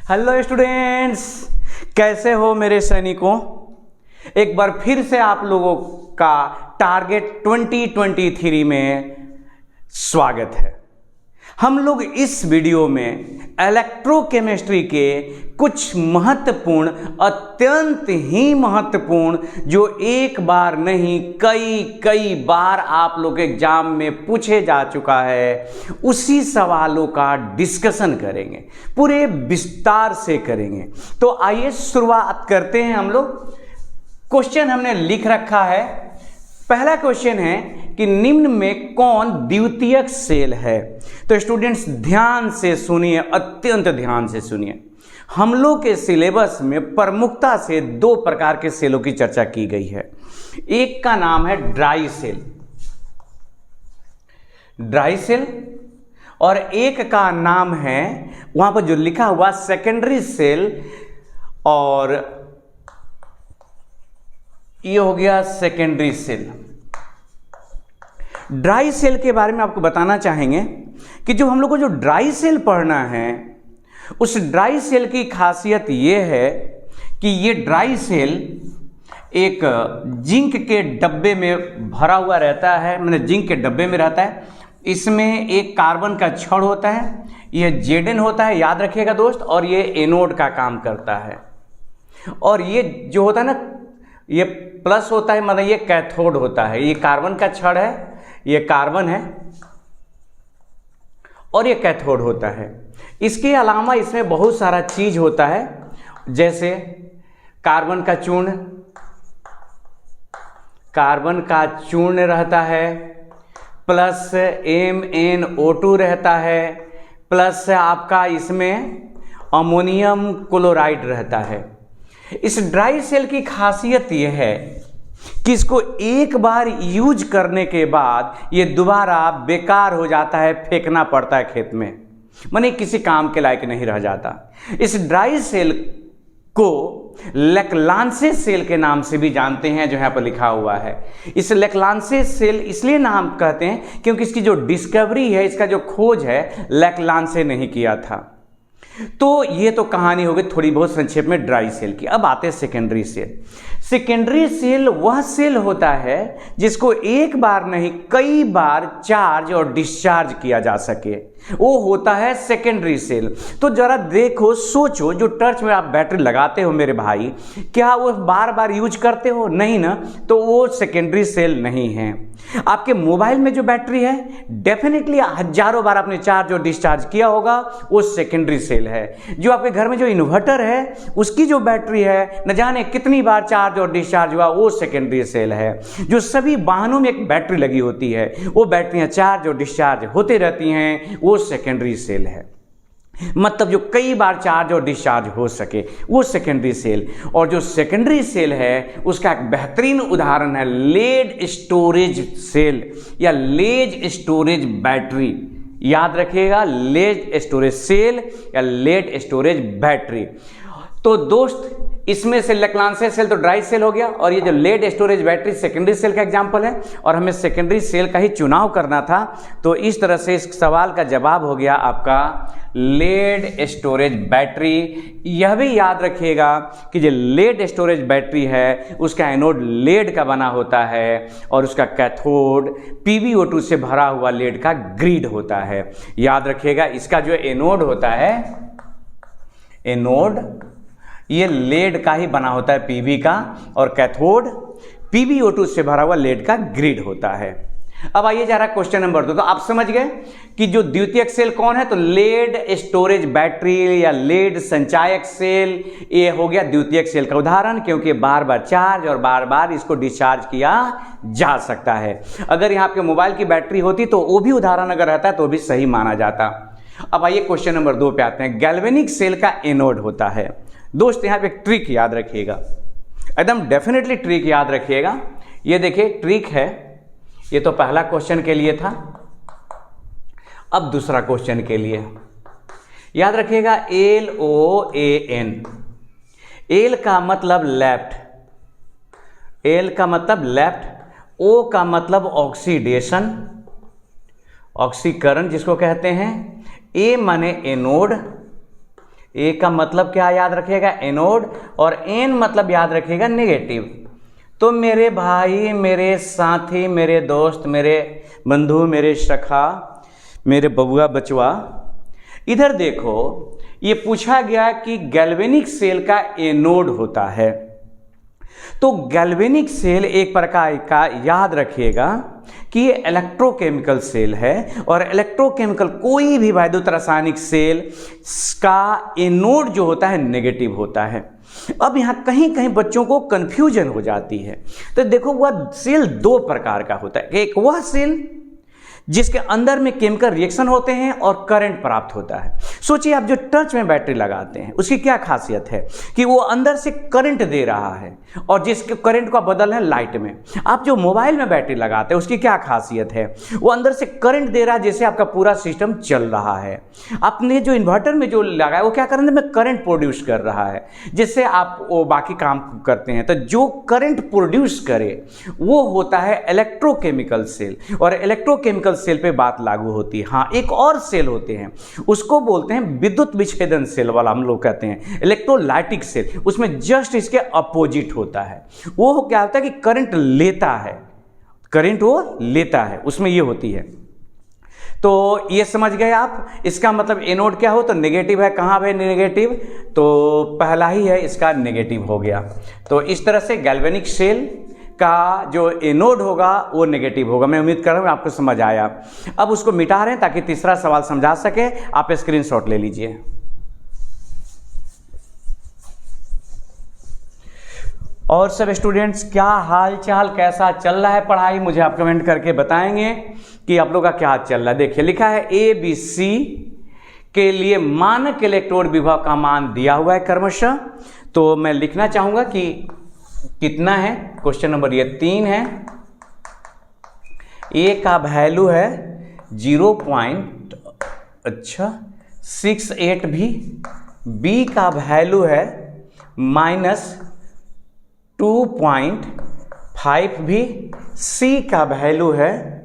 Hello students, कैसे हो मेरे सैनिकों। एक बार फिर से आप लोगों का टारगेट 2023 में स्वागत है। हम लोग इस वीडियो में इलेक्ट्रोकेमिस्ट्री के कुछ महत्वपूर्ण, अत्यंत ही महत्वपूर्ण, जो एक बार नहीं कई बार आप लोग एग्जाम में पूछे जा चुका है, उसी सवालों का डिस्कशन करेंगे, पूरे विस्तार से करेंगे। तो आइए शुरुआत करते हैं। हम लोग क्वेश्चन हमने लिख रखा है। पहला क्वेश्चन है कि निम्न में कौन द्वितीयक सेल है। तो स्टूडेंट्स ध्यान से सुनिए, अत्यंत ध्यान से सुनिए। हम लोग के सिलेबस में प्रमुखता से दो प्रकार के सेलों की चर्चा की गई है। एक का नाम है ड्राई सेल, और एक का नाम है, वहां पर जो लिखा हुआ सेकेंडरी सेल, और ये हो गया सेकेंडरी सेल। ड्राई सेल के बारे में आपको बताना चाहेंगे कि जो हम लोग को जो ड्राई सेल पढ़ना है, उस ड्राई सेल की खासियत ये है कि ये ड्राई सेल एक जिंक के डब्बे में भरा हुआ रहता है, मतलब जिंक के डब्बे में रहता है। इसमें एक कार्बन का छड़ होता है, यह जेडन होता है, याद रखिएगा दोस्त, और ये एनोड का काम करता है। और ये जो होता है ना, ये प्लस होता है, मतलब ये कैथोड होता है। ये कार्बन का छड़ है, ये कार्बन है, और ये कैथोड होता है। इसके अलावा इसमें बहुत सारा चीज होता है, जैसे कार्बन का चूर्ण रहता है, प्लस MnO2 रहता है, प्लस आपका इसमें अमोनियम क्लोराइड रहता है। इस ड्राई सेल की खासियत यह है कि इसको एक बार यूज करने के बाद ये दोबारा बेकार हो जाता है, फेंकना पड़ता है खेत में, माने किसी काम के लायक नहीं रह जाता। इस ड्राई सेल को लेक्लांसे सेल के नाम से भी जानते हैं, जो यहाँ पर लिखा हुआ है। इस लेक्लांसे सेल इसलिए नाम कहते हैं क्योंकि इसकी जो डिस्कवरी है, इसका जो खोज है, लेक्लांसे नहीं किया था। तो ये तो कहानी हो गई थोड़ी बहुत संक्षेप में ड्राई सेल की। अब आते हैं सेकेंडरी सेल। सेकेंडरी सेल वह सेल होता है जिसको एक बार नहीं कई बार चार्ज और डिस्चार्ज किया जा सके, वो होता है सेकेंडरी सेल। तो जरा देखो, सोचो, जो टर्च में आप बैटरी लगाते हो मेरे भाई, क्या वो बार बार यूज करते हो? नहीं ना, तो वो सेकेंडरी सेल नहीं है। आपके मोबाइल में जो बैटरी है, डेफिनेटली हजारों बार आपने चार्ज और डिस्चार्ज किया होगा, वो सेकेंडरी सेल है। जो आपके घर में जो इन्वर्टर है, उसकी जो बैटरी है, न जाने कितनी बार चार्ज और डिस्चार्ज हुआ, वो सेकेंडरी सेल है। जो सभी वाहनों में एक बैटरी लगी होती है, वो बैटरियां चार्ज और डिस्चार्ज होते रहती हैं, वो सेकेंडरी सेल है। मतलब जो कई बार चार्ज और डिस्चार्ज हो सके, वो सेकेंडरी सेल। और जो सेकेंडरी सेल है, उसका एक बेहतरीन उदाहरण है लेड स्टोरेज सेल या लेड स्टोरेज बैटरी। याद रखिएगा, लेड स्टोरेज सेल या लेड स्टोरेज बैटरी। तो दोस्त, इसमें से लेक्लांसे सेल तो ड्राई सेल हो गया, और ये जो lead storage battery secondary cell का एग्जांपल है, और हमें सेकेंडरी सेल का ही चुनाव करना था। तो इस तरह से इस सवाल का जवाब हो गया आपका लेड स्टोरेज बैटरी। यह भी याद रखिएगा कि जो लेड स्टोरेज बैटरी है, उसका एनोड लेड का बना होता है, और उसका कैथोड PbO2 से भरा हुआ लेड का ग्रिड होता है। याद रखिएगा, इसका जो एनोड होता है, एनोड ये लेड का ही बना होता है, Pb का, और कैथोड PbO2 से भरा हुआ लेड का ग्रिड होता है। अब आइए जा रहा है क्वेश्चन नंबर 2। तो आप समझ गए कि जो द्वितीयक सेल कौन है, तो लेड स्टोरेज बैटरी या लेड संचायक सेल, ये हो गया द्वितीयक सेल का उदाहरण, क्योंकि बार बार चार्ज और बार बार इसको डिस्चार्ज किया जा सकता है। अगर यहाँ आपके मोबाइल की बैटरी होती तो वो भी उदाहरण अगर रहता तो भी सही माना जाता। अब आइए क्वेश्चन नंबर 2 पे आते हैं। गैल्वेनिक सेल का एनोड होता है। दोस्त यहाँ पे एक ट्रिक याद रखिएगा, एकदम डेफिनेटली ट्रिक याद रखिएगा। ये देखिए ट्रिक है, ये तो पहला क्वेश्चन के लिए था, अब दूसरा क्वेश्चन के लिए याद रखिएगा। LOAN, एल का मतलब लेफ्ट, एल का मतलब लेफ्ट, ओ का मतलब ऑक्सीडेशन, ऑक्सीकरण जिसको कहते हैं, ए माने एनोड, ए का मतलब क्या याद रखिएगा, एनोड, और एन मतलब याद रखिएगा नेगेटिव। तो मेरे भाई, मेरे साथी, मेरे दोस्त, मेरे बंधु, मेरे सखा, मेरे बबुआ बचवा, इधर देखो, ये पूछा गया कि गैल्वेनिक सेल का एनोड होता है। तो गैल्वेनिक सेल एक प्रकार का याद रखिएगा कि ये इलेक्ट्रोकेमिकल सेल है, और इलेक्ट्रोकेमिकल कोई भी वैद्युत रासायनिक सेल का एनोड जो होता है नेगेटिव होता है। अब यहाँ कहीं कहीं बच्चों को कंफ्यूजन हो जाती है। तो देखो, वह सेल दो प्रकार का होता है। एक वह सेल जिसके अंदर में केमिकल रिएक्शन होते हैं और करंट प्राप्त होता है। सोचिए, आप जो टच में बैटरी लगाते हैं उसकी क्या खासियत है कि वो अंदर से करंट दे रहा है, और जिसके करंट का बदल है लाइट में। आप जो मोबाइल में बैटरी लगाते हैं उसकी क्या खासियत है, वो अंदर से करंट दे रहा है, जिससे आपका पूरा सिस्टम चल रहा है। आपने जो इन्वर्टर में जो लगाया वो क्या करंट में करंट प्रोड्यूस कर रहा है, जिससे आप वो बाकी काम करते हैं। तो जो करंट प्रोड्यूस करे वो होता है इलेक्ट्रोकेमिकल सेल, और इलेक्ट्रोकेमिकल सेल पे बात लागू होती है। हाँ, एक और सेल होते हैं, उसको बोलते हैं विद्युत विच्छेदन सेल वाला, हम लोग कहते हैं इलेक्ट्रोलाइटिक सेल। उसमें जस्ट इसके अपोजिट होता है। वो क्या होता है कि करंट लेता है, करंट वो लेता है, उसमें ये होती है। तो ये समझ गए आप। इसका मतलब एनोड क्या हो, तो नेगेटिव है। कहाँ है नेगेटिव, तो पहला ही है इसका नेगेटिव हो गया। तो इस तरह से गैल्वेनिक सेल का जो एनोड होगा वो नेगेटिव होगा। मैं उम्मीद कर रहा हूँ आपको समझ आया। अब उसको मिटा रहे हैं ताकि तीसरा सवाल समझा सके। आप स्क्रीनशॉट ले लीजिए। और सब स्टूडेंट्स, क्या हाल चाल, कैसा चल रहा है पढ़ाई, मुझे आप कमेंट करके बताएंगे कि आप लोग का क्या चल रहा है। देखिए, लिखा है ABC के लिए मानक इलेक्ट्रोड विभव का मान दिया हुआ है क्रमशः। तो मैं लिखना चाहूंगा कि कितना है। क्वेश्चन नंबर ये 3 है। ए का वैल्यू है 0.68 भी, बी का वैल्यू है -2.5 भी, सी का वैल्यू है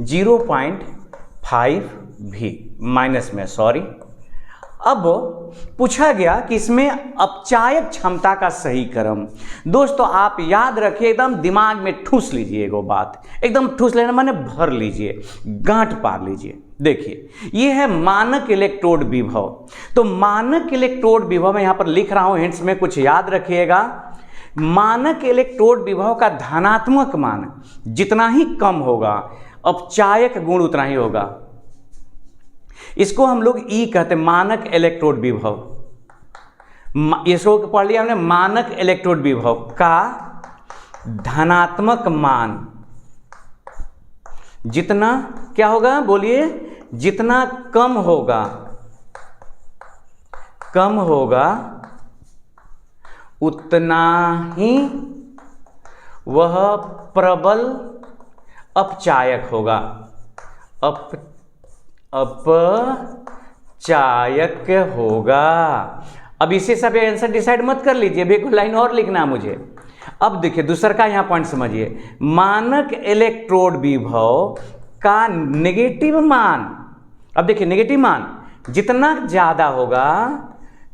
0.5 भी, माइनस में सॉरी। अब पूछा गया कि इसमें अपचायक क्षमता का सही क्रम। दोस्तों आप याद रखिए, एकदम दिमाग में ठूस लीजिए एगो बात, एकदम ठूस लेना माने भर लीजिए, गांठ पार लीजिए। देखिए, ये है मानक इलेक्ट्रोड विभव। तो मानक इलेक्ट्रोड विभव मैं यहां पर लिख रहा हूं, हिंट्स में कुछ याद रखिएगा। मानक इलेक्ट्रोड विभव का धनात्मक मान जितना ही कम होगा, अपचायक गुण उतना ही होगा। इसको हम लोग ई कहते हैं, मानक इलेक्ट्रोड विभव। इसको पढ़ लिया हमने, मानक इलेक्ट्रोड विभव का धनात्मक मान जितना क्या होगा, बोलिए, जितना कम होगा उतना ही वह प्रबल अपचायक होगा। अपचायक होगा। अब इसे सब आंसर डिसाइड मत कर लीजिए, एक लाइन और लिखना है मुझे। अब देखिए दूसरा का यहां पॉइंट समझिए। मानक इलेक्ट्रोड विभव का नेगेटिव मान, अब देखिए नेगेटिव मान जितना ज्यादा होगा,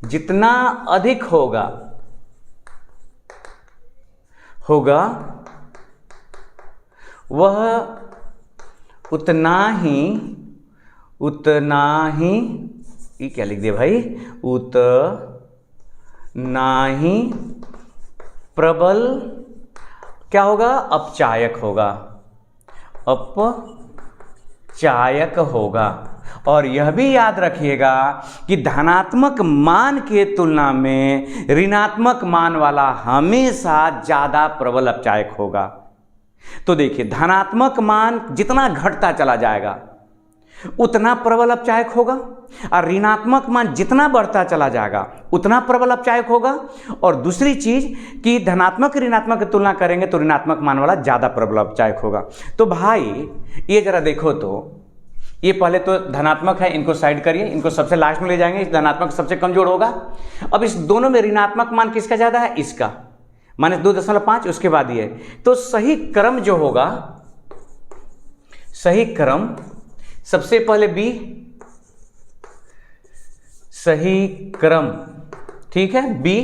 जितना अधिक होगा वह उतना ही ये क्या लिख दिया भाई, उतना ही प्रबल क्या होगा, अपचायक होगा, अपचायक होगा। और यह भी याद रखिएगा कि धनात्मक मान के तुलना में ऋणात्मक मान वाला हमेशा ज्यादा प्रबल अपचायक होगा। तो देखिए धनात्मक मान जितना घटता चला जाएगा उतना प्रबल अपचायक होगा, और ऋणात्मक मान जितना बढ़ता चला जाएगा उतना प्रबल अपचायक होगा। और दूसरी चीज कि धनात्मक ऋणात्मक की तुलना करेंगे तो ऋणात्मक मान वाला ज्यादा प्रबल अपचायक होगा। तो भाई ये जरा देखो, तो ये पहले तो धनात्मक है, इनको साइड करिए, इनको सबसे लास्ट में ले जाएंगे, इस धनात्मक सबसे कमजोर होगा। अब इस दोनों में ऋणात्मक मान किसका ज्यादा है, इसका, -2.5, उसके बाद ये। तो सही क्रम जो होगा, सही क्रम सबसे पहले बी, सही क्रम, ठीक है, बी।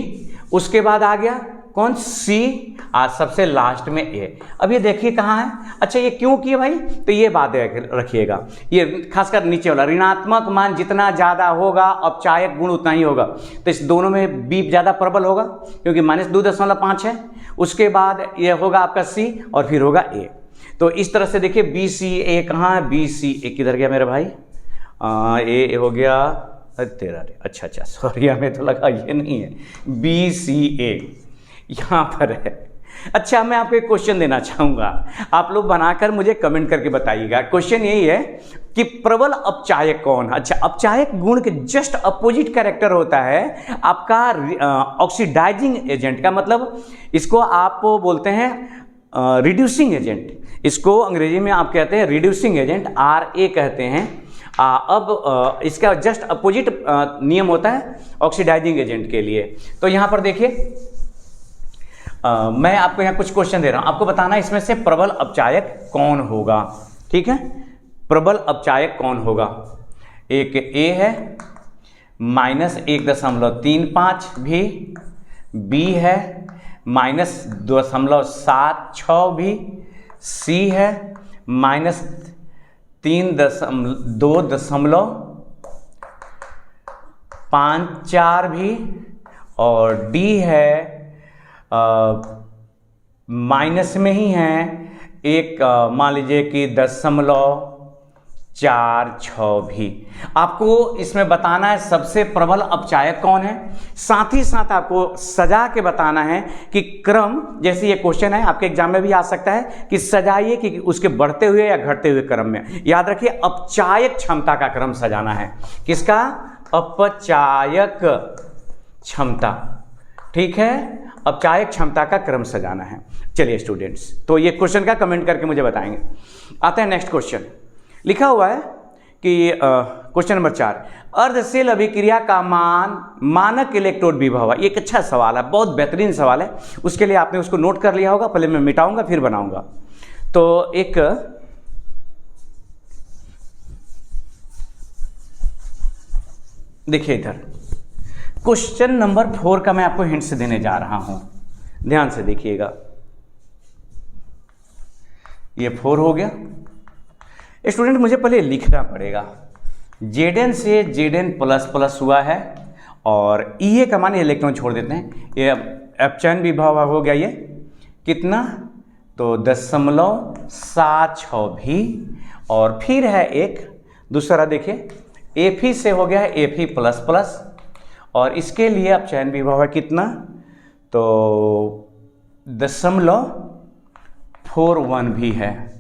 उसके बाद आ गया कौन, सी, आज सबसे लास्ट में ए। अब ये देखिए कहाँ है, अच्छा ये क्यों किए भाई, तो ये बात रखिएगा, ये खासकर नीचे वाला ऋणात्मक मान जितना ज़्यादा होगा अपचायक गुण उतना ही होगा, तो इस दोनों में बी ज़्यादा प्रबल होगा क्योंकि -2.5 है। उसके बाद ये होगा आपका सी और फिर होगा ए। तो इस तरह से देखिए बी सी ए कहाँ है, बी सी ए किधर गया मेरा भाई, ए हो गया तेरा, अच्छा सॉरी हमें तो लगा ये नहीं है, बी सी ए यहाँ पर है। अच्छा मैं आपको एक क्वेश्चन देना चाहूँगा, आप लोग बनाकर मुझे कमेंट करके बताइएगा। क्वेश्चन यही है कि प्रबल अपचायक कौन है। अच्छा, अपचायक गुण के जस्ट अपोजिट कैरेक्टर होता है आपका ऑक्सीडाइजिंग एजेंट का, मतलब इसको आप बोलते हैं रिड्यूसिंग एजेंट, इसको अंग्रेजी में आप कहते हैं रिड्यूसिंग एजेंट, RA कहते हैं। अब इसका जस्ट अपोजिट नियम होता है ऑक्सीडाइजिंग एजेंट के लिए। तो यहाँ पर देखिए मैं आपको यहाँ कुछ क्वेश्चन दे रहा हूँ, आपको बताना इसमें से प्रबल अपचायक कौन होगा, ठीक है। प्रबल अपचायक कौन होगा, एक ए है -1.35 भी, बी है -2.76 भी, सी है -2.54 भी, और डी है माइनस में ही है एक, मान लीजिए कि 0.46 भी। आपको इसमें बताना है सबसे प्रबल अपचायक कौन है, साथ ही साथ आपको सजा के बताना है कि क्रम, जैसे ये क्वेश्चन है आपके एग्जाम में भी आ सकता है कि सजाइए कि उसके बढ़ते हुए या घटते हुए क्रम में। याद रखिए अपचायक क्षमता का क्रम सजाना है, किसका, अपचायक क्षमता, ठीक है, अपचायक क्षमता का क्रम सजाना है। चलिए स्टूडेंट्स, तो ये क्वेश्चन का कमेंट करके मुझे बताएंगे। आते हैं नेक्स्ट क्वेश्चन, लिखा हुआ है कि क्वेश्चन नंबर 4, अर्धशील अभिक्रिया का मान मानक इलेक्ट्रोड विभव है। एक अच्छा सवाल है, बहुत बेहतरीन सवाल है, उसके लिए आपने उसको नोट कर लिया होगा, पहले मैं मिटाऊंगा फिर बनाऊंगा। तो एक देखिए इधर क्वेश्चन नंबर 4 का मैं आपको हिंट्स देने जा रहा हूं, ध्यान से देखिएगा। ये 4 हो गया स्टूडेंट, मुझे पहले लिखना पड़ेगा। Zn से Zn++ हुआ है और Ea का मान इलेक्ट्रॉन छोड़ देते हैं, ये अपचयन विभव हो गया, ये कितना, तो 0.76 भी, और फिर है एक दूसरा देखिए Fe से हो गया है Fe++, और इसके लिए अपचयन विभव है कितना, तो 0.41 भी है।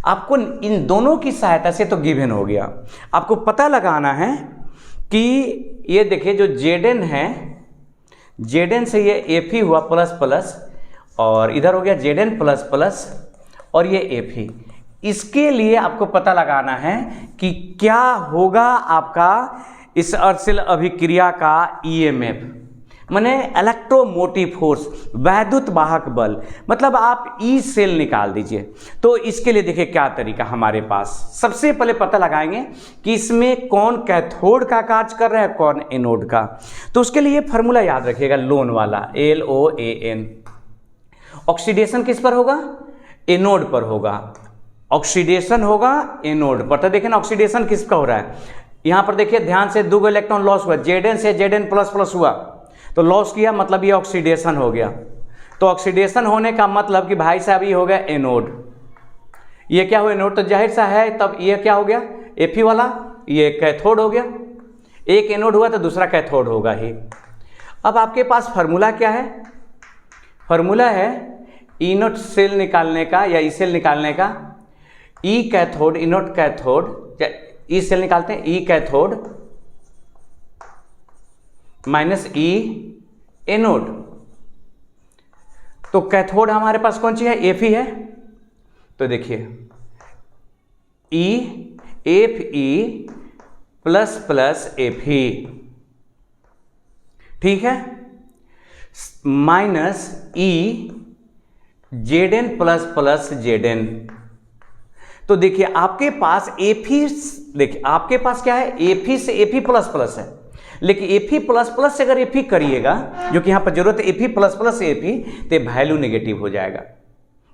आपको इन दोनों की सहायता से तो गिवन हो गया, आपको पता लगाना है कि ये देखिए जो Zn है, Zn से ये Fe हुआ ++, और इधर हो गया Zn++, और ये Fe। इसके लिए आपको पता लगाना है कि क्या होगा आपका इस अर्धशील अभिक्रिया का EMF, माने इलेक्ट्रोमोटिव फोर्स, वैद्युत वाहक बल, मतलब आप ई सेल निकाल दीजिए। तो इसके लिए देखिए क्या तरीका हमारे पास, सबसे पहले पता लगाएंगे कि इसमें कौन कैथोड का कार्य कर रहा है, कौन एनोड का। तो उसके लिए फॉर्मूला याद रखिएगा, लोन वाला, LOAN। ऑक्सीडेशन किस पर होगा, एनोड पर होगा, ऑक्सीडेशन होगा एनोड पर। तो देखिए ना ऑक्सीडेशन किसका हो रहा है, यहां पर देखिए ध्यान से 2 इलेक्ट्रॉन लॉस हुआ, Zn से Zn++ हुआ, तो लॉस किया मतलब ये ऑक्सीडेशन हो गया। तो ऑक्सीडेशन होने का मतलब कि भाई साहब ये हो गया एनोड, ये क्या हुआ एनोड, तो जाहिर सा है तब ये क्या हो गया Fe वाला, ये कैथोड हो गया। एक एनोड हुआ तो दूसरा कैथोड होगा ही। अब आपके पास फार्मूला क्या है, फार्मूला है ई नोट सेल निकालने का या ई सेल निकालने का, ई कैथोड, ई नोट कैथोड, ई सेल निकालते हैं, ई कैथोड माइनस ई एनोड। तो कैथोड हमारे पास कौन सी है, Fe है। तो देखिए Fe++ Fe, ठीक है, माइनस ई Zn++ Zn। तो देखिए आपके पास Fe, देखिए आपके पास क्या है, Fe से Fe++ है, लेकिन Fe++ से अगर Fe करिएगा, जो कि यहाँ पर जरूरत है Fe++ से Fe, तो वैल्यू नेगेटिव हो जाएगा।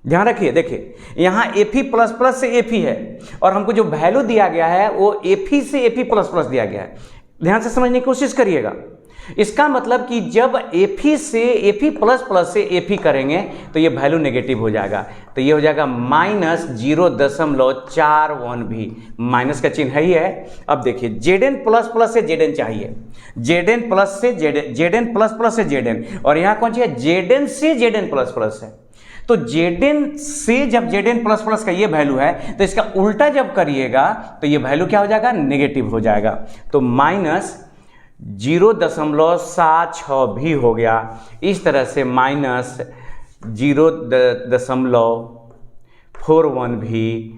ध्यान रखिए, देखिए यहाँ Fe++ से Fe है और हमको जो वैल्यू दिया गया है वो Fe से Fe++ दिया गया है। ध्यान से समझने की कोशिश करिएगा। इसका मतलब कि जब Fe से Fe++ से Fe करेंगे तो ये वैल्यू नेगेटिव हो जाएगा, तो ये हो जाएगा -0.41 भी, माइनस का चिन्ह ही है। अब देखिए Zn++ से Zn चाहिए, Zn+ से Zn और यहाँ कौन चाहिए, Zn से Zn++ है। तो Zn से जब Zn++ का ये वैल्यू है तो इसका उल्टा जब करिएगा तो ये वैल्यू क्या हो जाएगा, नेगेटिव हो जाएगा। तो -0.76 भी हो गया। इस तरह से -0.41 भी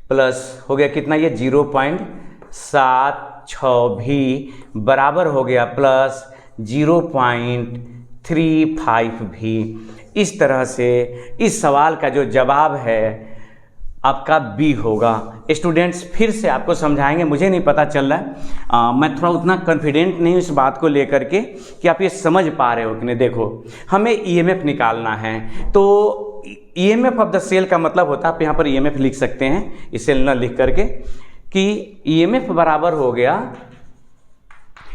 प्लस हो गया कितना, ये 0.76 भी बराबर हो गया प्लस 0.35 भी। इस तरह से इस सवाल का जो जवाब है आपका बी होगा। स्टूडेंट्स फिर से आपको समझाएंगे, मुझे नहीं पता चल रहा है, मैं थोड़ा उतना कॉन्फिडेंट नहीं हूँ इस बात को लेकर के कि आप ये समझ पा रहे हो कि नहीं। देखो हमें ईएमएफ निकालना है, तो ईएमएफ ऑफ द सेल का मतलब होता है, आप यहाँ पर ईएमएफ लिख सकते हैं इस सेल न लिख करके, कि ईएमएफ बराबर हो गया,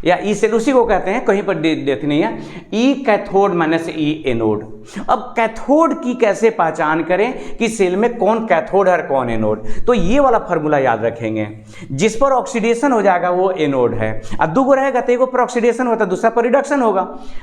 या ई सेल उसी को कहते हैं, कहीं पर देती नहीं है, ई कैथोड माइनस ई एनोड। अब कैथोड की कैसे पहचान करें कि सेल में कौन कैथोड है और कौन एनोड, तो ये वाला फॉर्मूला याद रखेंगे, जिस पर ऑक्सीडेशन हो जाएगा वो एनोड है, और दूगो रहेगा तो एक पर ऑक्सीडेशन होता है दूसरा पर रिडक्शन होगा।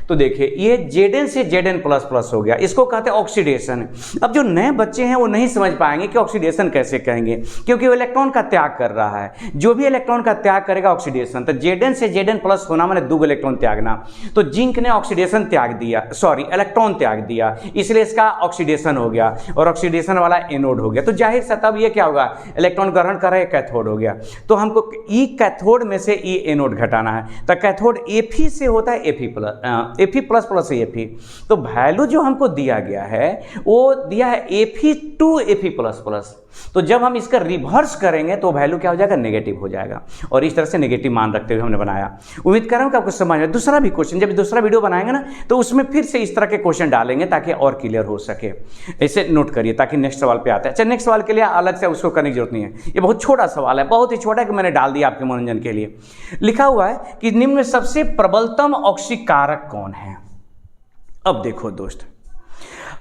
तो देखिए ये Zn से Zn++ हो गया, इसको कहते हैं ऑक्सीडेशन। अब जो नए बच्चे हैं वो नहीं समझ पाएंगे कि ऑक्सीडेशन कैसे कहेंगे, क्योंकि वो इलेक्ट्रॉन का त्याग कर रहा है, जो भी इलेक्ट्रॉन का त्याग करेगा ऑक्सीडेशन। तो Zn से Zn+ होना माने दो इलेक्ट्रॉन त्यागना, तो जिंक ने ऑक्सीडेशन त्याग दिया, सॉरी इलेक्ट्रॉन त्याग दिया, इसलिए इसका ऑक्सीडेशन हो गया और ऑक्सीडेशन वाला एनोड हो गया। तो जाहिर सा तब ये क्या होगा, इलेक्ट्रॉन ग्रहण कर रहा है, कैथोड हो गया। तो हमको ई कैथोड में से ई एनोड घटाना है, तो कैथोड Fe से होता है Fe++ से Fe। तो वैल्यू जो हमको दिया गया है वो दिया है Fe to Fe++। तो जब हम इसका रिवर्स करेंगे तो वैल्यू क्या हो जाएगा, नेगेटिव हो जाएगा। और इस तरह से नेगेटिव मान रखते हुए हमने बनाया। उम्मीद कर रहा हूं कि आपको समझ में। दूसरा भी क्वेश्चन, जब दूसरा वीडियो बनाएंगे ना तो उसमें फिर से इस तरह के क्वेश्चन डालेंगे ताकि और क्लियर हो सके। इसे नोट करिए ताकि नेक्स्ट सवाल पे आते हैं। अच्छा, नेक्स्ट सवाल के लिए अलग से उसको करने की जरूरत नहीं है, ये बहुत छोटा सवाल है, बहुत ही छोटा कि मैंने डाल दिया आपके मनोरंजन के लिए। लिखा हुआ है कि निम्न में सबसे प्रबलतम ऑक्सीकारक कौन है। अब देखो दोस्त,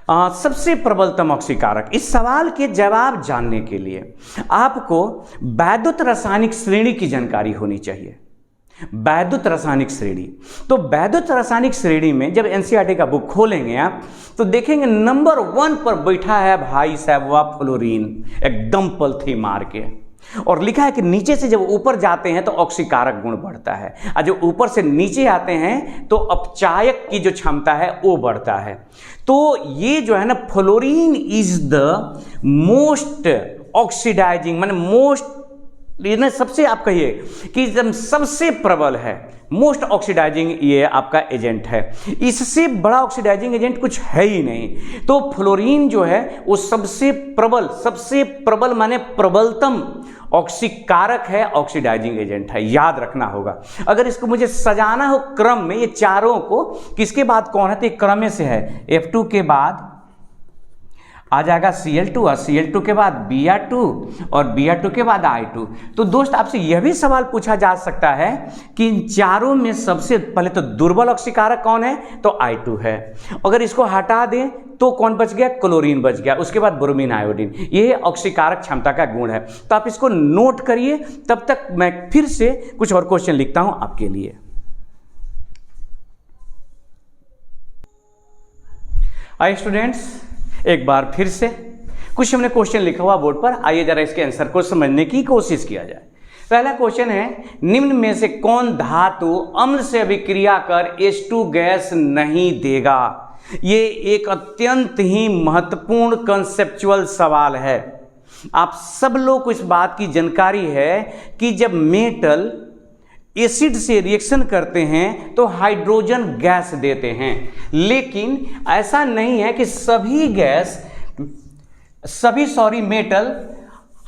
सबसे प्रबलतम ऑक्सीकारक, इस सवाल के जवाब जानने के लिए आपको वैद्युत रासायनिक श्रेणी की जानकारी होनी चाहिए। वैद्युत रासायनिक श्रेणी, तो वैद्युत रासायनिक श्रेणी में जब एनसीईआरटी का बुक खोलेंगे आप तो देखेंगे नंबर 1 पर बैठा है भाई साहब वह फ्लोरीन, एकदम पलथी मार के, और लिखा है कि नीचे से जब ऊपर जाते हैं तो ऑक्सीकारक गुण बढ़ता है, और जब ऊपर से नीचे आते हैं तो अपचायक की जो क्षमता है वो बढ़ता है। तो ये जो है ना, fluorine is the most oxidizing, माने मोस्ट, ये सबसे आप कहिए कि सबसे प्रबल है, मोस्ट ऑक्सीडाइजिंग ये आपका एजेंट है, इससे बड़ा ऑक्सीडाइजिंग एजेंट कुछ है ही नहीं। तो फ्लोरीन जो है वो सबसे प्रबल माने प्रबलतम ऑक्सीकारक है, ऑक्सीडाइजिंग एजेंट है, याद रखना होगा। अगर इसको मुझे सजाना हो क्रम में, ये चारों को किसके बाद कौन है, तो एक क्रम में से है, F2 के बाद आ जाएगा Cl2 और Cl2 के बाद Br2 और Br2 के बाद I2। तो दोस्त आपसे यह भी सवाल पूछा जा सकता है कि इन चारों में सबसे पहले तो दुर्बल ऑक्सीकारक कौन है, तो I2 है। अगर इसको हटा दें तो कौन बच गया, क्लोरीन बच गया, उसके बाद ब्रोमीन आयोडीन। ये ऑक्सीकारक क्षमता का गुण है, तो आप इसको नोट करिए। तब तक मैं फिर से कुछ और क्वेश्चन लिखता हूं आपके लिए। आइए स्टूडेंट्स, एक बार फिर से कुछ हमने क्वेश्चन लिखा हुआ बोर्ड पर, आइए जरा इसके आंसर को समझने की कोशिश किया जाए। पहला क्वेश्चन है, निम्न में से कौन धातु अम्ल से अभिक्रिया कर H2 गैस नहीं देगा। ये एक अत्यंत ही महत्वपूर्ण कंसेप्चुअल सवाल है। आप सब लोग को इस बात की जानकारी है कि जब मेटल एसिड से रिएक्शन करते हैं तो हाइड्रोजन गैस देते हैं, लेकिन ऐसा नहीं है कि सभी सॉरी मेटल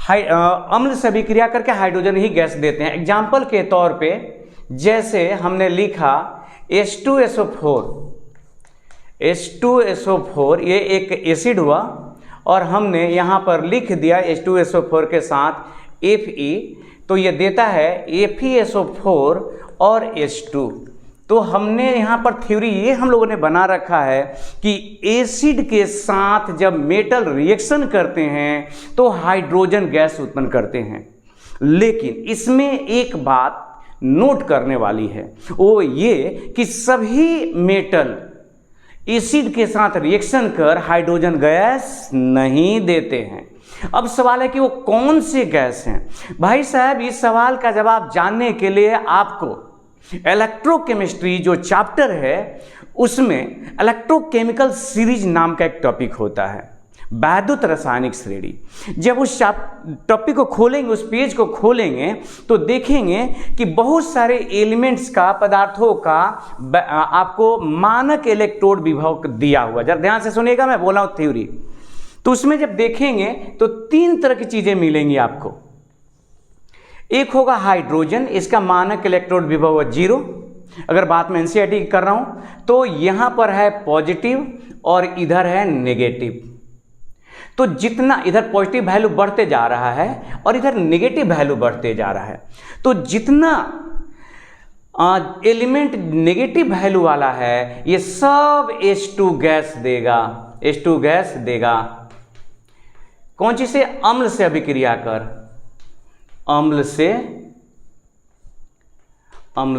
अम्ल से अभिक्रिया करके हाइड्रोजन ही गैस देते हैं। एग्जाम्पल के तौर पे जैसे हमने लिखा H2SO4 ये एक एसिड हुआ और हमने यहाँ पर लिख दिया H2SO4 के साथ Fe, तो ये देता है FeSO4 और H2। तो हमने यहाँ पर थ्योरी ये हम लोगों ने बना रखा है कि एसिड के साथ जब मेटल रिएक्शन करते हैं तो हाइड्रोजन गैस उत्पन्न करते हैं। लेकिन इसमें एक बात नोट करने वाली है, वो ये कि सभी मेटल एसिड के साथ रिएक्शन कर हाइड्रोजन गैस नहीं देते हैं। अब सवाल है कि वो कौन से गैस हैं। भाई साहब, इस सवाल का जवाब जानने के लिए आपको इलेक्ट्रोकेमिस्ट्री जो चैप्टर है उसमें इलेक्ट्रोकेमिकल सीरीज नाम का एक टॉपिक होता है, वैद्युत रासायनिक श्रेणी। जब उस टॉपिक को खोलेंगे, उस पेज को खोलेंगे तो देखेंगे कि बहुत सारे एलिमेंट्स का, पदार्थों का आपको मानक इलेक्ट्रोड विभव दिया हुआ। जरा ध्यान से सुनिएगा, मैं बोला हूं थ्योरी। तो उसमें जब देखेंगे तो 3 तरह की चीजें मिलेंगी आपको। एक होगा हाइड्रोजन, इसका मानक इलेक्ट्रोड विभव 0। अगर बात में एनसीईआरटी की कर रहा हूं तो यहां पर है पॉजिटिव और इधर है नेगेटिव। तो जितना इधर पॉजिटिव वैल्यू बढ़ते जा रहा है और इधर नेगेटिव वैल्यू बढ़ते जा रहा है, तो जितना एलिमेंट नेगेटिव वैल्यू वाला है ये सब H2 गैस देगा। H2 गैस देगा कौन चीज से? अम्ल से अभिक्रिया कर, अम्ल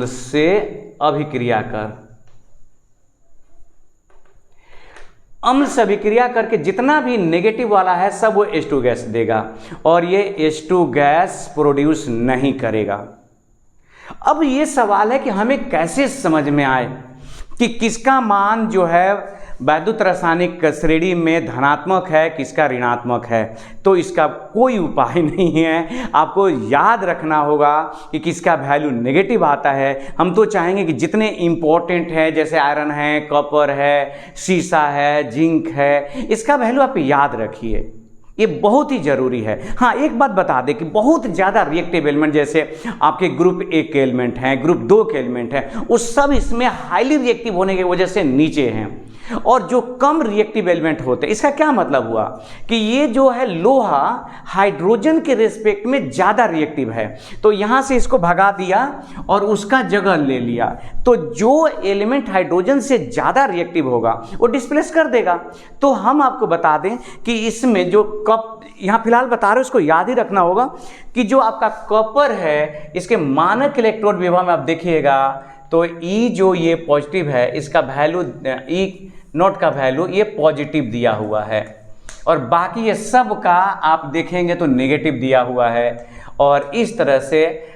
से अभिक्रिया कर। अम्ल से अभिक्रिया करके जितना भी नेगेटिव वाला है सब वो H2 गैस देगा और ये H2 गैस प्रोड्यूस नहीं करेगा। अब ये सवाल है कि हमें कैसे समझ में आए कि किसका मान जो है वैद्युत रासायनिक श्रेणी में धनात्मक है, किसका ऋणात्मक है। तो इसका कोई उपाय नहीं है, आपको याद रखना होगा कि किसका वैल्यू नेगेटिव आता है। हम तो चाहेंगे कि जितने इंपॉर्टेंट है, जैसे आयरन है, कॉपर है, सीसा है, जिंक है, इसका वैल्यू आप याद रखिए, ये बहुत ही जरूरी है। हाँ, एक बात बता दें कि बहुत ज़्यादा रिएक्टिव एलिमेंट जैसे आपके ग्रुप 1 के एलिमेंट हैं, ग्रुप 2 के एलिमेंट हैं, वो सब इसमें हाईली रिएक्टिव होने की वजह से नीचे हैं। और जो कम रिएक्टिव एलिमेंट होते हैं, इसका क्या मतलब हुआ कि ये जो है लोहा हाइड्रोजन के रिस्पेक्ट में ज़्यादा रिएक्टिव है, तो यहाँ से इसको भगा दिया और उसका जगह ले लिया। तो जो एलिमेंट हाइड्रोजन से ज़्यादा रिएक्टिव होगा वो डिस्प्लेस कर देगा। तो हम आपको बता दें कि इसमें जो यहाँ फिलहाल बता रहे हैं उसको याद ही रखना होगा कि जो आपका कॉपर है, इसके मानक इलेक्ट्रोड विभव में आप देखिएगा तो ई जो ये पॉजिटिव है, इसका वैल्यू ई नोट का वैल्यू ये पॉजिटिव दिया हुआ है और बाकी ये सब का आप देखेंगे तो नेगेटिव दिया हुआ है। और इस तरह से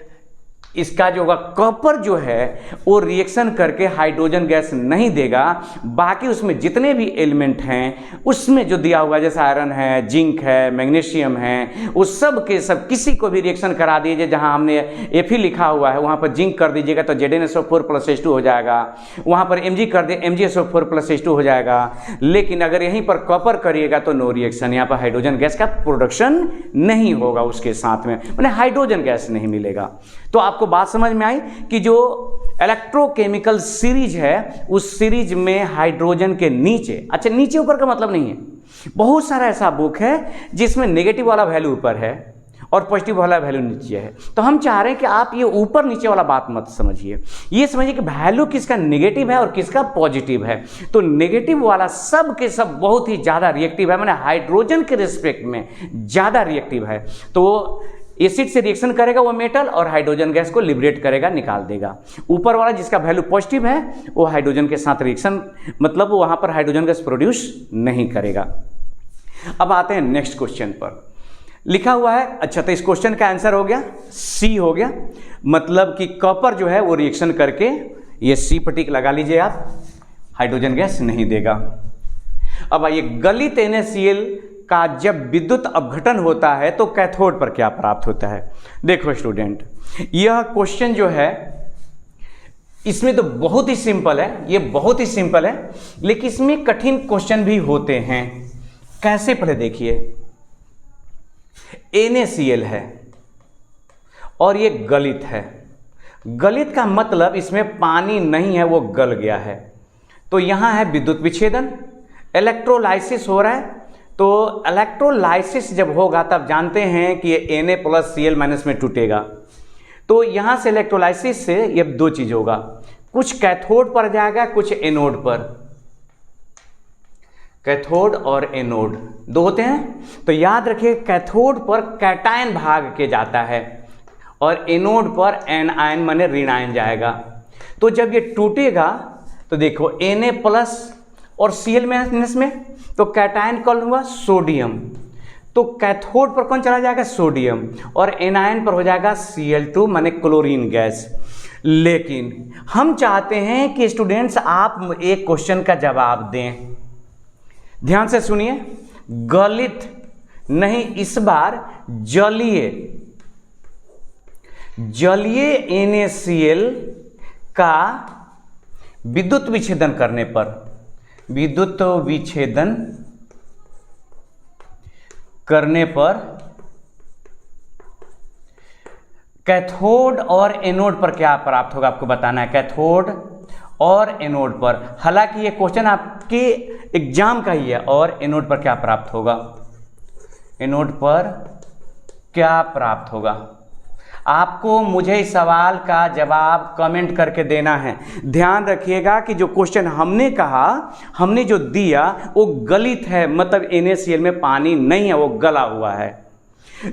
इसका जो होगा कॉपर जो है वो रिएक्शन करके हाइड्रोजन गैस नहीं देगा। बाकी उसमें जितने भी एलिमेंट हैं उसमें जो दिया हुआ जैसे आयरन है, जिंक है, मैग्नीशियम है, उस सब के सब किसी को भी रिएक्शन करा दीजिए। जहां हमने Fe लिखा हुआ है वहां पर जिंक कर दीजिएगा तो ZnSO4 + H2 हो जाएगा। वहां पर Mg कर दे MgSO4 + H2 हो जाएगा। लेकिन अगर यहीं पर कॉपर करिएगा तो नो रिएक्शन, यहाँ पर हाइड्रोजन गैस का प्रोडक्शन नहीं होगा, उसके साथ में मैंने हाइड्रोजन गैस नहीं मिलेगा। तो आपको बात समझ में आई कि जो इलेक्ट्रोकेमिकल सीरीज है उस सीरीज में हाइड्रोजन के नीचे, अच्छा नीचे ऊपर का मतलब नहीं है, बहुत सारा ऐसा बुक है जिसमें नेगेटिव वाला वैल्यू ऊपर है और पॉजिटिव वाला वैल्यू नीचे है। तो हम चाह रहे हैं कि आप ये ऊपर नीचे वाला बात मत समझिए, ये समझिए कि वैल्यू किसका नेगेटिव है और किसका पॉजिटिव है। तो नेगेटिव वाला सब के सब बहुत ही ज़्यादा रिएक्टिव है, मैंने हाइड्रोजन के रिस्पेक्ट में ज़्यादा रिएक्टिव है। तो एसिड से रिएक्शन करेगा वो मेटल और हाइड्रोजन गैस को लिबरेट करेगा, निकाल देगा। ऊपर वाला जिसका वैल्यू पॉजिटिव है वो हाइड्रोजन के साथ रिएक्शन, मतलब वो वहां पर हाइड्रोजन गैस प्रोड्यूस नहीं करेगा। अब आते हैं नेक्स्ट क्वेश्चन पर। लिखा हुआ है, अच्छा तो इस क्वेश्चन का आंसर हो गया सी हो गया, मतलब कि कॉपर जो है वो रिएक्शन करके, ये सी प्रतीक लगा लीजिए आप, हाइड्रोजन गैस नहीं देगा। अब आइए, गलित NaCl का जब विद्युत अपघटन होता है तो कैथोड पर क्या प्राप्त होता है। देखो स्टूडेंट, यह क्वेश्चन जो है इसमें तो बहुत ही सिंपल है, ये बहुत ही सिंपल है, लेकिन इसमें कठिन क्वेश्चन भी होते हैं। कैसे, पहले देखिए, NaCl है और ये गलित है। गलित का मतलब इसमें पानी नहीं है, वो गल गया है। तो यहाँ है विद्युत विच्छेदन, इलेक्ट्रोलाइसिस हो रहा है। तो इलेक्ट्रोलाइसिस जब होगा तब जानते हैं कि ये Na+Cl- में टूटेगा। तो यहाँ से इलेक्ट्रोलाइसिस से ये दो चीज होगा, कुछ कैथोड पर जाएगा, कुछ एनोड पर। कैथोड और एनोड दो होते हैं। तो याद रखिए कैथोड पर कैटायन भाग के जाता है और एनोड पर एनायन माने ऋणायन जाएगा। तो जब ये टूटेगा तो देखो Na+ और Cl- में तो कैटायन कौन हुआ? सोडियम। तो कैथोड पर कौन चला जाएगा? सोडियम। और एनायन पर हो जाएगा Cl2 माने क्लोरीन गैस। लेकिन हम चाहते हैं कि स्टूडेंट्स आप एक क्वेश्चन का जवाब दें। ध्यान से सुनिए, गलित नहीं, इस बार जलीय NaCl का विद्युत विच्छेदन करने पर, विद्युत विच्छेदन करने पर कैथोड और एनोड पर क्या प्राप्त होगा आपको बताना है। कैथोड और एनोड पर, हालांकि ये क्वेश्चन आपके एग्जाम का ही है। और एनोड पर क्या प्राप्त होगा? एनोड पर क्या प्राप्त होगा? आपको मुझे इस सवाल का जवाब कमेंट करके देना है। ध्यान रखिएगा कि जो क्वेश्चन हमने कहा, हमने जो दिया वो गलित है, मतलब NaCl में पानी नहीं है, वो गला हुआ है।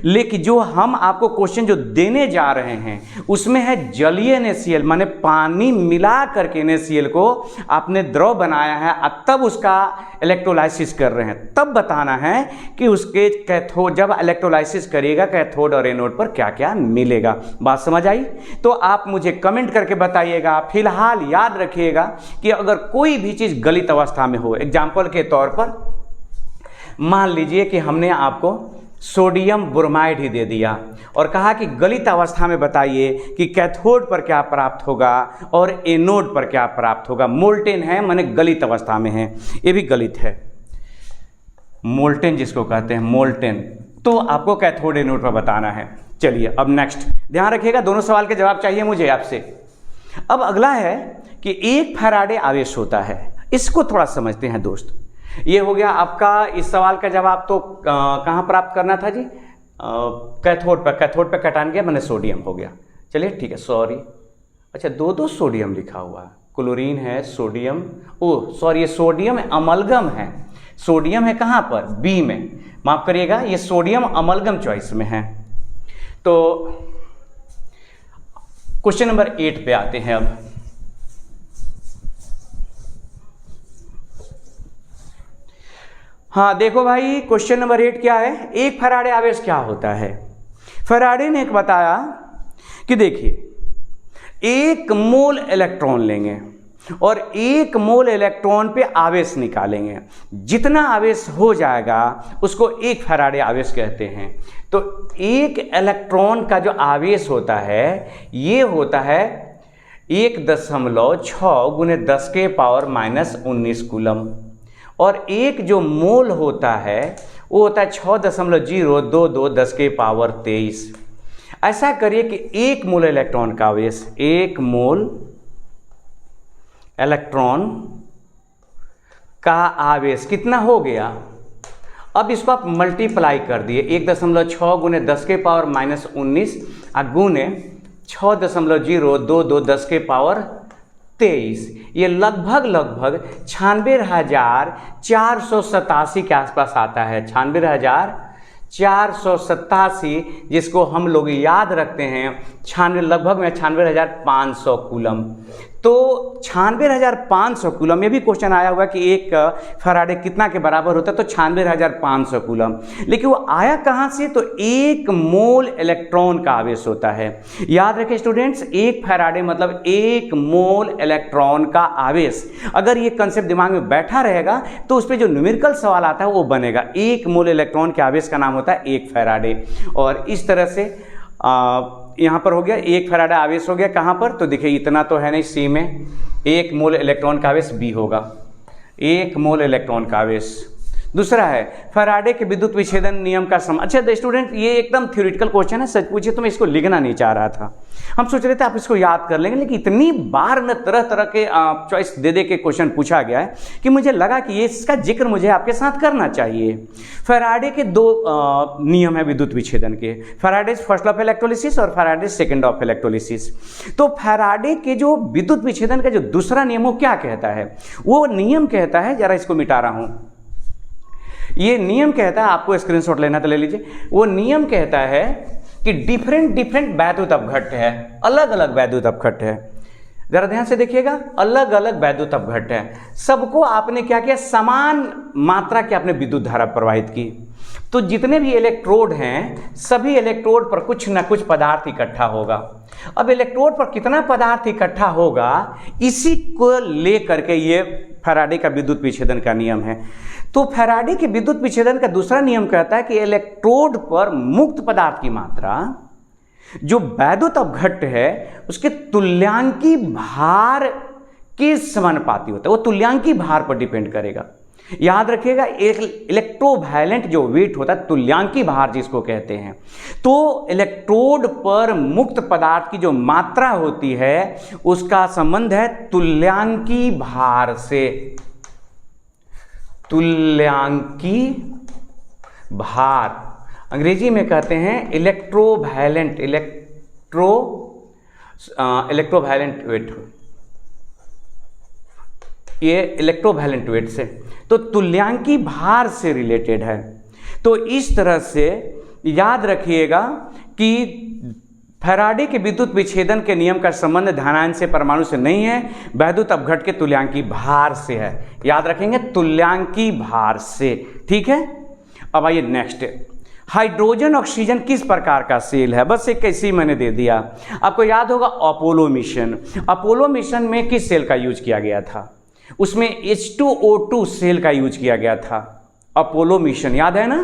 लेकिन जो हम आपको क्वेश्चन जो देने जा रहे हैं उसमें है जलीय NaCl, माने पानी मिला करके NaCl को आपने द्रव बनाया है, तब उसका इलेक्ट्रोलाइसिस कर रहे हैं। तब बताना है कि उसके कैथोड, जब इलेक्ट्रोलाइसिस करिएगा कैथोड और एनोड पर क्या क्या मिलेगा। बात समझ आई? तो आप मुझे कमेंट करके बताइएगा। फिलहाल याद रखिएगा कि अगर कोई भी चीज़ गलित अवस्था में हो, एग्जाम्पल के तौर पर मान लीजिए कि हमने आपको सोडियम ब्रोमाइड ही दे दिया और कहा कि गलित अवस्था में बताइए कि कैथोड पर क्या प्राप्त होगा और एनोड पर क्या प्राप्त होगा। मोल्टेन है माने गलित अवस्था में है, ये भी गलित है, मोल्टेन जिसको कहते हैं, मोल्टेन। तो आपको कैथोड एनोड पर बताना है। चलिए अब नेक्स्ट, ध्यान रखिएगा दोनों सवाल के जवाब चाहिए मुझे आपसे। अब अगला है कि 1 फैराडे आवेश होता है, इसको थोड़ा समझते हैं दोस्त। ये हो गया आपका इस सवाल का जवाब। तो कहाँ प्राप्त करना था जी? कैथोड पर। कैथोड पर कैटायन गया मैंने सोडियम हो गया। चलिए ठीक है, सॉरी, अच्छा दो सोडियम लिखा हुआ है, क्लोरीन है, सोडियम, ओ सॉरी ये सोडियम अमलगम है। सोडियम है कहाँ पर? बी में, माफ करिएगा, ये सोडियम अमलगम चॉइस में है। तो क्वेश्चन नंबर 8 पे आते हैं अब। हाँ देखो भाई, क्वेश्चन नंबर 8 क्या है? 1 फैराडे आवेश क्या होता है? फैराडे ने एक बताया कि देखिए 1 मोल इलेक्ट्रॉन लेंगे और 1 मोल इलेक्ट्रॉन पे आवेश निकालेंगे। जितना आवेश हो जाएगा उसको 1 फैराडे आवेश कहते हैं। तो 1 इलेक्ट्रॉन का जो आवेश होता है ये होता है 1.6 गुने 10⁻⁻19 कूलम। और 1 जो मोल होता है वो होता है 6.022 10⁻23। ऐसा करिए कि 1 मोल इलेक्ट्रॉन का आवेश, 1 मोल इलेक्ट्रॉन का आवेश कितना हो गया? अब इसको आप मल्टीप्लाई कर दिए, 1.6 गुने 10⁻⁻19 गुने 6.022 10⁻23। ये लगभग 96,487 के आसपास आता है। 96,487, जिसको हम लोग याद रखते हैं 96, लगभग में 96,500 कूलम। तो 96,500 कूलम, ये भी क्वेश्चन आया हुआ कि 1 फैराडे कितना के बराबर होता है, तो 96,500 कूलम। लेकिन वो आया कहाँ से? तो 1 मोल इलेक्ट्रॉन का आवेश होता है। याद रखें स्टूडेंट्स, 1 फैराडे मतलब 1 मोल इलेक्ट्रॉन का आवेश। अगर ये कंसेप्ट दिमाग में बैठा रहेगा तो उस पर जो न्यूमेरिकल सवाल आता है वो बनेगा। 1 मोल इलेक्ट्रॉन के आवेश का नाम होता है 1 फैराडे। और इस तरह से यहाँ पर हो गया 1 फैराडे आवेश हो गया। कहाँ पर? तो देखिए इतना तो है नहीं, सी में 1 मोल इलेक्ट्रॉन का आवेश बी होगा, 1 मोल इलेक्ट्रॉन का आवेश। दूसरा है फैराडे के विद्युत विच्छेदन नियम का सम। अच्छा स्टूडेंट, ये एकदम थ्योरेटिकल क्वेश्चन है, सच पूछिए तो मैं इसको लिखना नहीं चाह रहा था। हम सोच रहे थे आप इसको याद कर लेंगे, लेकिन इतनी बार में तरह तरह के चॉइस दे दे के क्वेश्चन पूछा गया है कि मुझे लगा कि ये इसका जिक्र मुझे आपके साथ करना चाहिए। फैराडे के दो नियम है विद्युत विच्छेदन के, Faraday's first law of electrolysis और Faraday's second law of electrolysis. तो फैराडे के जो विद्युत विच्छेदन का जो दूसरा नियम वो क्या कहता है? वो नियम कहता है, जरा इसको मिटा रहा हूं, ये नियम कहता है, आपको स्क्रीनशॉट लेना तो ले लीजिए। वो नियम कहता है कि डिफरेंट वैद्युत अपघट्ट है, अलग अलग वैद्युत अपघट्ट है। जरा ध्यान से देखिएगा, अलग अलग वैद्युत अपघट्ट है, सबको आपने क्या किया, समान मात्रा की आपने विद्युत धारा प्रवाहित की। तो जितने भी इलेक्ट्रोड हैं, सभी इलेक्ट्रोड पर कुछ न कुछ पदार्थ इकट्ठा होगा। अब इलेक्ट्रोड पर कितना पदार्थ इकट्ठा होगा, इसी को लेकर के ये फैराडे का विद्युत विच्छेदन का नियम है। तो फैराडे के विद्युत विच्छेदन का दूसरा नियम कहता है कि इलेक्ट्रोड पर मुक्त पदार्थ की मात्रा जो वैद्युत अपघट्ट है उसके तुल्यांकी भार के समानुपाती होता है, वो तुल्यांकी भार पर डिपेंड करेगा। याद रखिएगा, एक इलेक्ट्रोवैलेंट जो वेट होता है, तुल्यांकी भार जिसको कहते हैं, तो इलेक्ट्रोड पर मुक्त पदार्थ की जो मात्रा होती है उसका संबंध है तुल्यांकी भार से। तुल्यांकी भार अंग्रेजी में कहते हैं इलेक्ट्रोवैलेंट, इलेक्ट्रोवैलेंट वेट, ये इलेक्ट्रोवैलेंट वेट से, तो तुल्यांकी भार से रिलेटेड है। तो इस तरह से याद रखिएगा कि फैराडे के विद्युत विच्छेदन के नियम का संबंध धनायन से परमाणु से नहीं है, वैद्युत अपघट्ट के तुल्यांकी भार से है। याद रखेंगे, तुल्यांकी भार से, ठीक है। अब आइए नेक्स्ट, हाइड्रोजन ऑक्सीजन किस प्रकार का सेल है? बस एक ऐसे ही मैंने दे दिया। आपको याद होगा अपोलो मिशन, अपोलो मिशन में किस सेल का यूज किया गया था? उसमें H2O2 सेल का यूज किया गया था, अपोलो मिशन, याद है ना?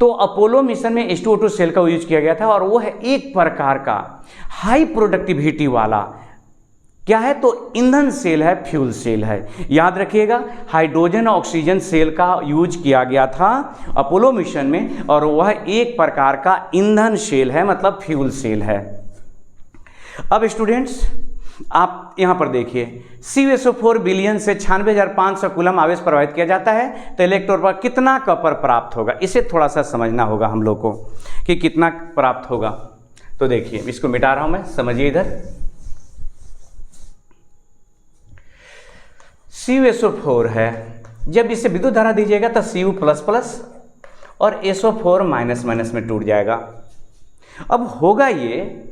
तो अपोलो मिशन में H2O2 सेल का यूज किया गया था और वो है एक प्रकार का हाई प्रोडक्टिविटी वाला, क्या है तो ईंधन सेल है, फ्यूल सेल है। याद रखिएगा, हाइड्रोजन ऑक्सीजन सेल का यूज किया गया था अपोलो मिशन में और वह एक प्रकार का ईंधन सेल है, मतलब फ्यूल सेल है। अब स्टूडेंट्स आप यहां पर देखिए, CuSO4 बिलियन से 96,500 कूलम आवेश प्रवाहित किया जाता है, तो इलेक्ट्रोड पर कितना कॉपर प्राप्त होगा? इसे थोड़ा सा समझना होगा हम लोग को कि कितना प्राप्त होगा। तो देखिए, इसको मिटा रहा हूं मैं, समझिए इधर। CuSO4 है, जब इसे विद्युत धारा दीजिएगा तो Cu++ और SO4- में टूट जाएगा। अब होगा ये,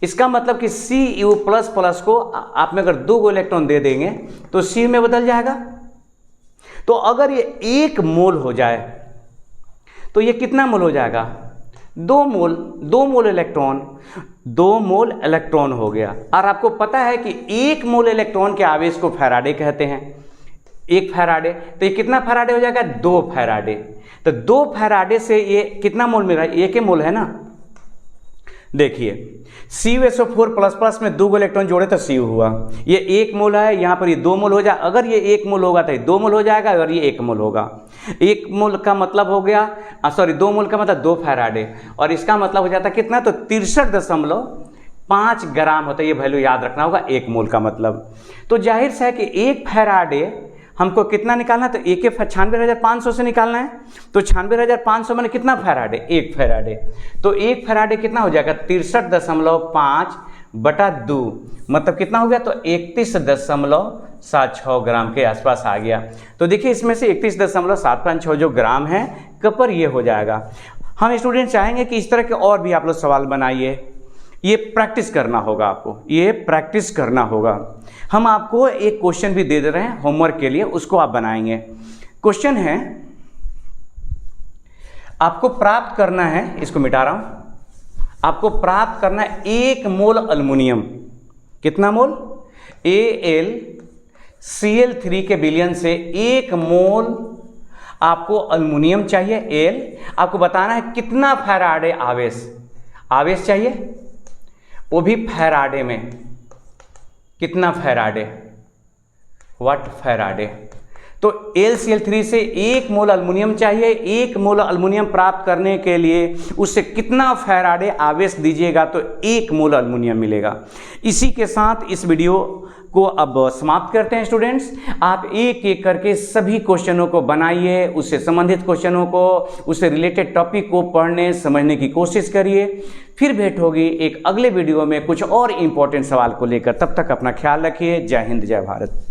इसका मतलब कि Cu++ को आप में अगर 2 इलेक्ट्रॉन दे देंगे तो Cu में बदल जाएगा। तो अगर ये 1 मोल हो जाए तो ये कितना मोल हो जाएगा? 2 मोल, 2 मोल इलेक्ट्रॉन, 2 मोल इलेक्ट्रॉन हो गया। और आपको पता है कि 1 मोल इलेक्ट्रॉन के आवेश को फैराडे कहते हैं, 1 फैराडे। तो ये कितना फैराडे हो जाएगा? 2 फैराडे। तो 2 फैराडे से ये कितना मोल मिल रहा है? 1 मोल है ना। देखिए, CuSO4++ में 2 इलेक्ट्रॉन जोड़े तो Cu हुआ, ये 1 मोल है, यहाँ पर ये 2 मोल हो जाए। अगर ये 1 मोल होगा तो ये 2 मोल हो जाएगा, अगर ये 1 मोल होगा, 1 मोल का मतलब हो गया, 2 मोल का मतलब 2 फैराडे, और इसका मतलब हो जाता कितना? तो 63.5 ग्राम होता है। ये वैल्यू याद रखना होगा, 1 मोल का मतलब। तो जाहिर से है कि 1 फैराडे हमको कितना निकालना है? तो 96,500 से निकालना है। तो 96,500 मैंने कितना फैराडे? 1 फैराडे। तो 1 फैराडे कितना हो जाएगा? 63.5/2, मतलब कितना हो गया? तो 31.76 ग्राम के आसपास आ गया। तो देखिए, इसमें से 31.756 जो ग्राम है कपर, ये हो जाएगा। हम स्टूडेंट चाहेंगे कि इस तरह के और भी आप लोग सवाल बनाइए, ये प्रैक्टिस करना होगा आपको, ये प्रैक्टिस करना होगा। हम आपको एक क्वेश्चन भी दे रहे हैं होमवर्क के लिए, उसको आप बनाएंगे। क्वेश्चन है, आपको प्राप्त करना है, इसको मिटा रहा हूं, आपको प्राप्त करना है 1 मोल अल्युमिनियम। कितना मोल? AlCl3 के विलयन से 1 मोल आपको अल्युमिनियम चाहिए, Al। आपको बताना है कितना फैराडे आवेश चाहिए, वो भी फैराडे में। कितना फैराडे? वाट फैराडे? तो LCl3 से 1 मोल अल्युमिनियम चाहिए। 1 मोल अल्युमिनियम प्राप्त करने के लिए उससे कितना फैराडे आवेश दीजिएगा तो 1 मोल अल्युमिनियम मिलेगा। इसी के साथ इस वीडियो को अब समाप्त करते हैं स्टूडेंट्स। आप एक एक करके सभी क्वेश्चनों को बनाइए, उससे संबंधित क्वेश्चनों को, उससे रिलेटेड टॉपिक को पढ़ने समझने की कोशिश करिए। फिर भेंट होगी एक अगले वीडियो में कुछ और इंपॉर्टेंट सवाल को लेकर। तब तक अपना ख्याल रखिए। जय हिंद, जय भारत।